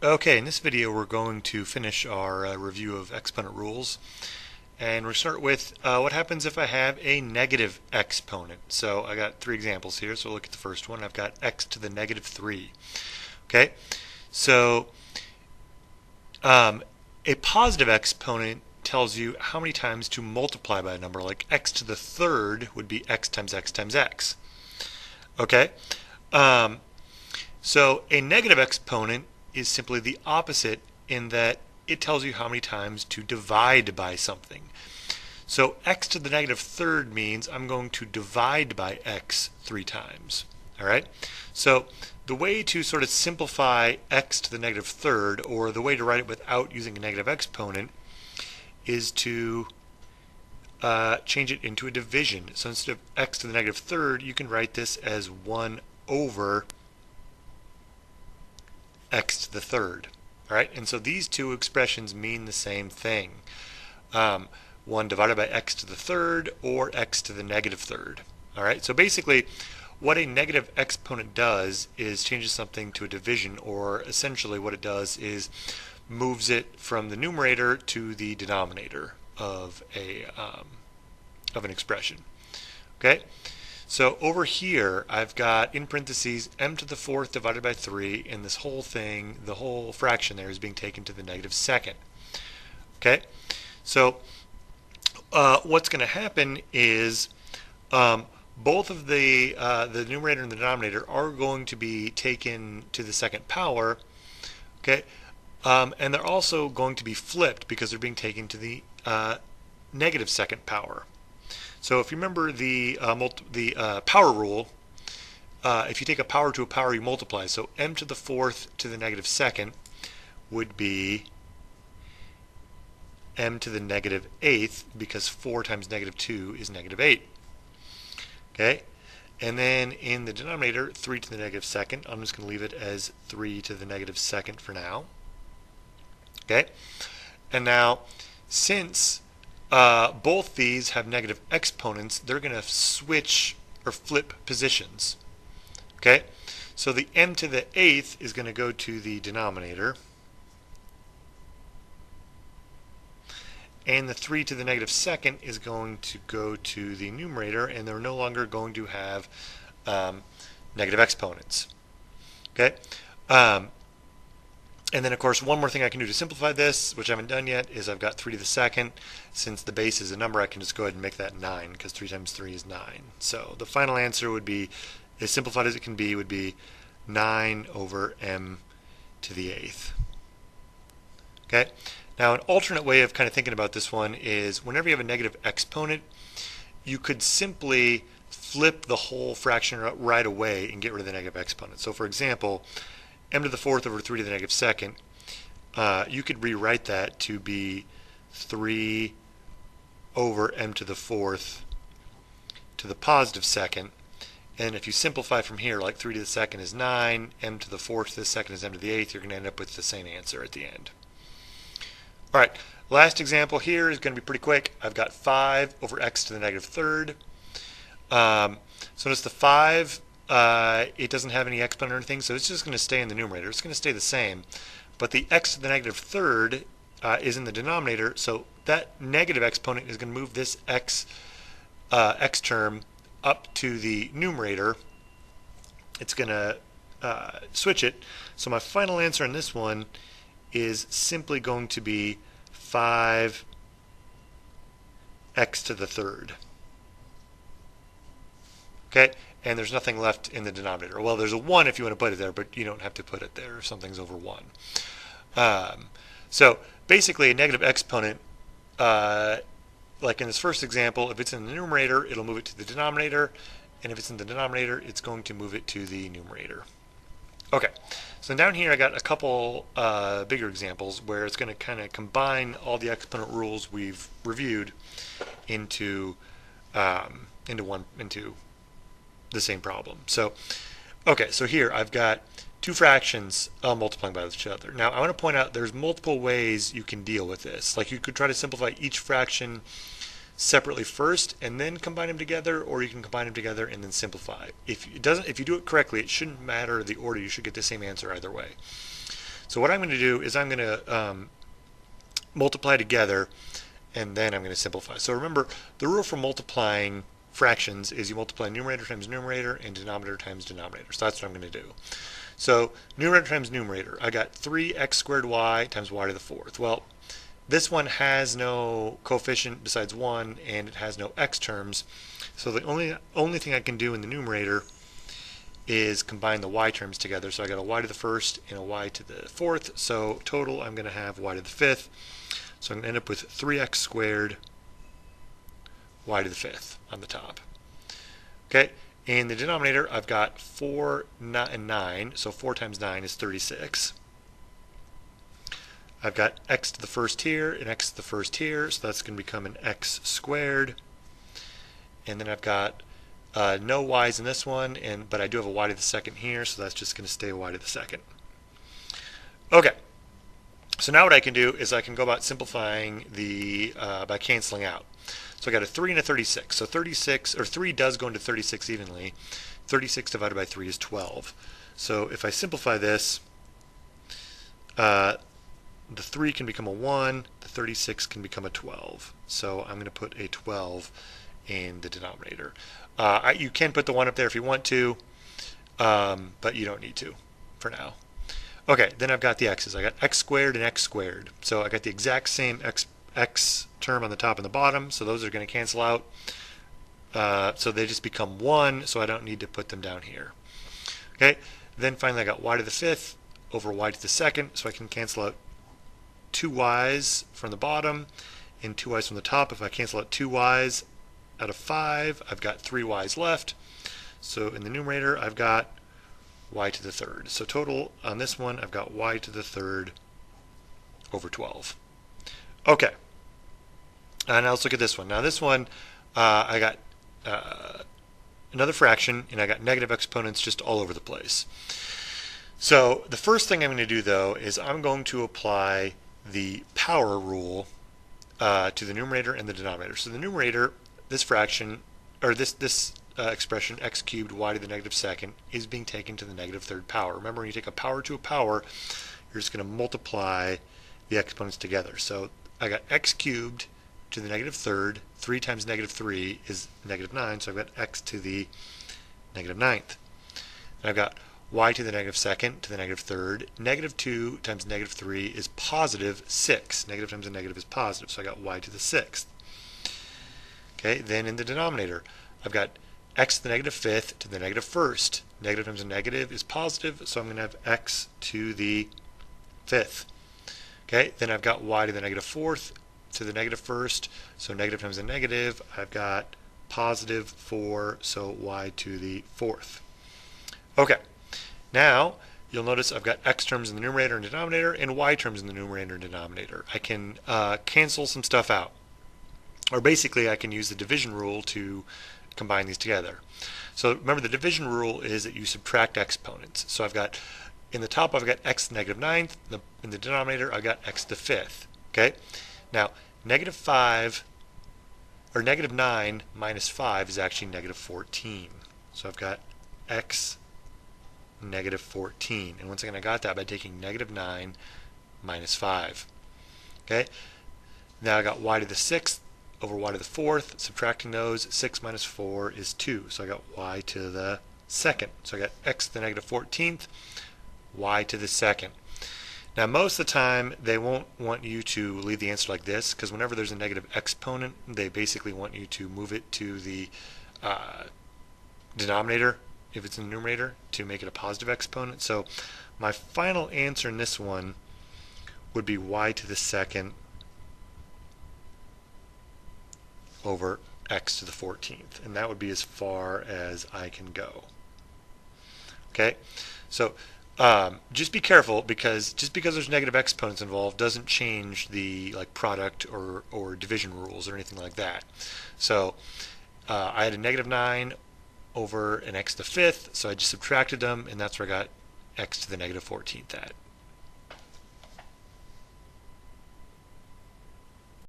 Okay, in this video we're going to finish our review of exponent rules, and we'll start with what happens if I have a negative exponent. So I got three examples here, so we'll look at the first one. I've got x to the negative 3. Okay, so a positive exponent tells you how many times to multiply by a number, like x to the third would be x times x times x. Okay, um, so a negative exponent is simply the opposite in that it tells you how many times to divide by something. So x to the negative third means I'm going to divide by x 3 times. All right. So the way to sort of simplify x to the negative third, or the way to write it without using a negative exponent, is to change it into a division. So instead of x to the negative third, you can write this as 1 over x to the third. All right, and so these two expressions mean the same thing. 1 divided by x to the third or x to the negative third. All right, so basically what a negative exponent does is changes something to a division, or essentially what it does is moves it from the numerator to the denominator of an expression. Okay, so over here I've got in parentheses m to the fourth divided by 3, and this whole thing, the whole fraction there, is being taken to the negative second. Okay, so what's going to happen is both of the numerator and the denominator are going to be taken to the second power. Okay, and they're also going to be flipped because they're being taken to the negative second power. So if you remember the power rule, if you take a power to a power, you multiply. So m to the fourth to the negative second would be m to the negative eighth, because 4 times negative 2 is negative 8. Okay, and then in the denominator, 3 to the negative second, I'm just going to leave it as 3 to the negative second for now. Okay, and now since both these have negative exponents, they're going to switch or flip positions. Okay, so the m to the eighth is going to go to the denominator, and the 3 to the negative second is going to go to the numerator, and they're no longer going to have negative exponents. Okay, and then of course one more thing I can do to simplify this, which I haven't done yet, is I've got 3 to the second. Since the base is a number, I can just go ahead and make that 9, because 3 times 3 is 9. So the final answer would be, as simplified as it can be, would be 9 over m to the eighth. Okay, now an alternate way of kind of thinking about this one is whenever you have a negative exponent, you could simply flip the whole fraction right away and get rid of the negative exponent. So for example, m to the fourth over 3 to the negative second, you could rewrite that to be 3 over m to the fourth to the positive second. And if you simplify from here, like 3 to the second is 9, m to the fourth to the second is m to the eighth, you're going to end up with the same answer at the end. All right, last example here is going to be pretty quick. I've got 5 over x to the negative third. So notice the 5, it doesn't have any exponent or anything, so it's just going to stay in the numerator. It's going to stay the same. But the x to the negative third is in the denominator, so that negative exponent is going to move this x term up to the numerator. It's going to switch it. So my final answer on this one is simply going to be 5x to the third. Okay, and there's nothing left in the denominator. Well, there's a 1 if you want to put it there, but you don't have to put it there if something's over 1. So basically a negative exponent, like in this first example, if it's in the numerator, it'll move it to the denominator, and if it's in the denominator, it's going to move it to the numerator. Okay, so down here I got a couple bigger examples where it's going to kind of combine all the exponent rules we've reviewed into the same problem. So, okay, so here I've got two fractions multiplying by each other. Now I want to point out there's multiple ways you can deal with this. Like you could try to simplify each fraction separately first and then combine them together, or you can combine them together and then simplify. If you do it correctly, it shouldn't matter the order. You should get the same answer either way. So what I'm going to do is I'm going to multiply together, and then I'm going to simplify. So remember, the rule for multiplying fractions is you multiply numerator times numerator and denominator times denominator. So that's what I'm going to do. So numerator times numerator, I got 3x squared y times y to the fourth. Well, this one has no coefficient besides 1, and it has no x terms. So the only thing I can do in the numerator is combine the y terms together. So I got a y to the first and a y to the fourth. So total, I'm going to have y to the fifth. So I'm going to end up with 3x squared y to the fifth on the top. Okay, in the denominator, I've got 4 and 9. So 4 times 9 is 36. I've got x to the first here and x to the first here. So that's going to become an x squared. And then I've got no y's in this one, but I do have a y to the second here, so that's just going to stay y to the second. Okay, so now what I can do is I can go about simplifying by canceling out. So I got a 3 and a 36. So 3 does go into 36 evenly. 36 divided by 3 is 12. So if I simplify this, the 3 can become a 1, the 36 can become a 12. So I'm going to put a 12 in the denominator. You can put the 1 up there if you want to, but you don't need to for now. Okay, then I've got the x's. I got x squared and x squared. So I got the exact same x term on the top and the bottom, so those are going to cancel out. So they just become 1, so I don't need to put them down here. Okay, then finally I got y to the fifth over y to the second, so I can cancel out 2 y's from the bottom and 2 y's from the top. If I cancel out 2 y's out of 5, I've got 3 y's left. So in the numerator, I've got y to the third. So total on this one, I've got y to the third over 12. Okay. And now let's look at this one. Now this one, I got another fraction, and I got negative exponents just all over the place. So the first thing I'm going to do, though, is I'm going to apply the power rule to the numerator and the denominator. So the numerator, this fraction, or this expression, x cubed y to the negative second, is being taken to the negative third power. Remember, when you take a power to a power, you're just going to multiply the exponents together. So I got x cubed to the negative third. 3 times negative 3 is negative 9, so I've got x to the negative ninth. And I've got y to the negative second to the negative third. Negative 2 times negative 3 is positive 6. Negative times a negative is positive, so I got y to the sixth. Okay, then in the denominator, I've got x to the negative fifth to the negative first. Negative times a negative is positive, so I'm going to have x to the fifth. Okay, then I've got y to the negative fourth to the negative first, so negative times a negative, I've got positive 4, so y to the fourth. Okay, now you'll notice I've got x terms in the numerator and denominator and y terms in the numerator and denominator. I can cancel some stuff out. Or basically, I can use the division rule to combine these together. So remember, the division rule is that you subtract exponents. So I've got, in the top, I've got x to the negative ninth. In the denominator, I've got x to the fifth. Okay? Now, negative 5, or negative 9 minus 5 is actually negative 14. So I've got x negative 14. And once again, I got that by taking negative 9 minus 5. Okay? Now I got y to the sixth over y to the fourth. Subtracting those, 6 minus 4 is 2. So I got y to the second. So I got x to the negative 14th, y to the second. Now most of the time they won't want you to leave the answer like this, because whenever there's a negative exponent, they basically want you to move it to the denominator, if it's in the numerator, to make it a positive exponent. So my final answer in this one would be y to the second over x to the 14th, and that would be as far as I can go. Okay, so just be careful, because just because there's negative exponents involved doesn't change the product or division rules or anything like that. So I had a negative 9 over an x to the fifth, so I just subtracted them, and that's where I got x to the negative 14th at.